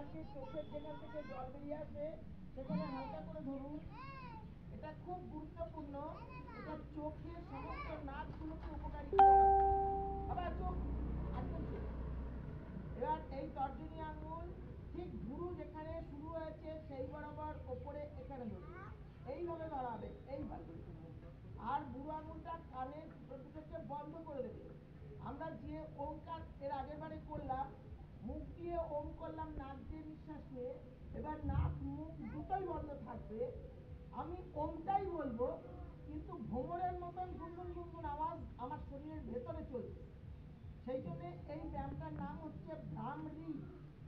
থাকে চোখের যেখান থেকে জল বেরিয়ে আসে সেখানে হালকা করে ধরুন। এটা খুব গুরুত্বপূর্ণ, এটা চোখের সমস্ত নার্ভগুলোকে উপকারী করে। আবার চোখ একদম চোখ। এবার এই তর্জনী আঙুল ঠিক ভুরু যেখানে শুরু হয়েছে সেই বরাবর ওপরে এখানে ধরবে, এইভাবে ধরাবে, এইভাবে। আর বুড়ো আঙুলটা কানের দুটোকে বন্ধ করে দেবে। আমরা যে ওমকার এর আগের বারে করলাম, মুখ দিয়ে ওম করলাম, নাক দিয়ে নিঃশ্বাস নিয়ে, এবার নাক মুখ দুটোই বন্ধ থাকবে। আমি ওমটাই বলবো, কিন্তু ভ্রমণের মতন গুনগুন গুনগুন আওয়াজ আমার শরীরের ভেতরে চলছে। সেই জন্য এই ব্যায়ামটার নাম হচ্ছে ভ্রামরি,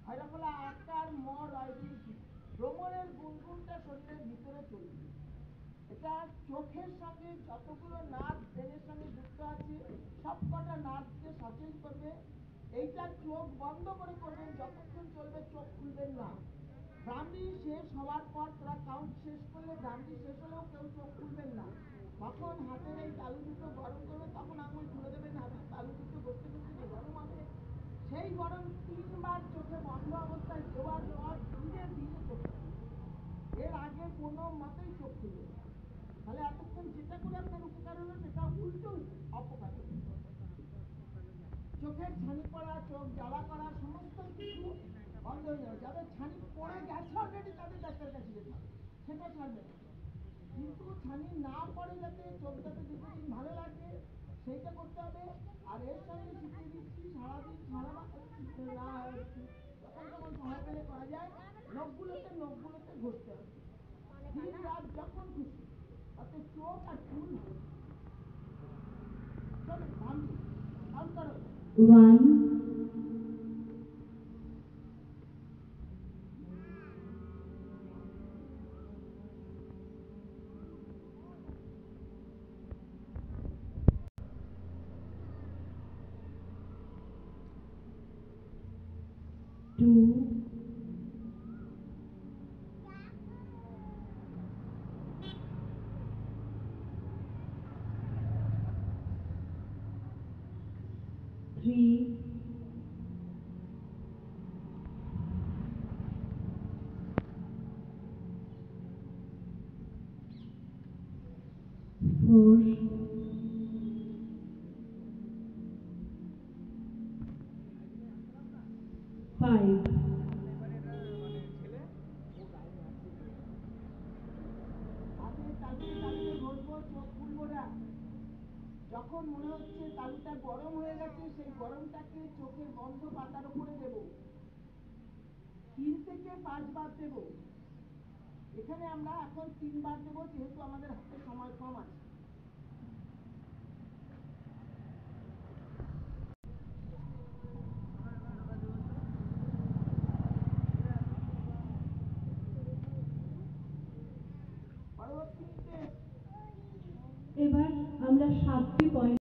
হয়রাফলা আকার ম রয় দীর্ঘ। ভ্রমণের গুনগুনটা শরীরের ভিতরে চলছে। এটা চোখের সঙ্গে যতগুলো নার্ভ ব্রেনের সঙ্গে যুক্ত আছে সব কটা নার্ভকে সচেতন করবে। এইটা চোখ বন্ধ করে করবেন, যতক্ষণ চলবে চোখ খুলবেন না। ভ্রামরি শেষ হওয়ার পর তোরা কাউন্ট শেষ করলে, ভ্রামরি শেষ হলেও কেউ চোখ খুলবেন না। তখন হাতের এই তালু দুটো গরম করবে, তখন আঙুল খুলে দেবেন, হাতের তালু দুটো ঘষতে ঘষতে যে গরম হবে, সেই গরম 3 বার চোখে বন্ধ অবস্থায় দেওয়ার পর ধীরে ধীরে চোখ খুলবে। এর আগে কোনো মতেই চোখ খুলবে না। তাহলে এতক্ষণ যেটা করে আপনার উপকার হলো সেটা উল্টো অপকার হলো। চোখের ছানি পড়া, চোখ জ্বালা করা, সমস্ত কিছু বন্ধ হয়ে যাবে। যাদের ছানি পড়ে গেছে অলরেডি তাদের ডাক্তার কাছে যেতে হবে, সেটা ছাড়বে না। কিন্তু ছানি না পড়ে যাতে চোখ যাতে দীর্ঘদিন ভালো লাগে সেইটা করতে হবে। আর এর সঙ্গে শিখিয়ে দিচ্ছি সারাদিন সারা যখন তখন সময় পেলে করা যায়, নখগুলোতে ঘষতে হবে দিন রাত যখন খুশি, তাতে চোখ আর চুল ভালো। চলো ভাবি কাউন্ট করো। 1 2 3 4 5 যখন মনে হচ্ছে তালুটা গরম হয়ে গেছে, সেই গরমটাকে চোখের বন্ধ পাতার উপরে দেব, 3 থেকে 5 বার দেব। এখানে আমরা এখন 3 বার দেব, যেহেতু আমাদের হাতে সময় কম আছে। এবার আমরা 7টি পয়েন্ট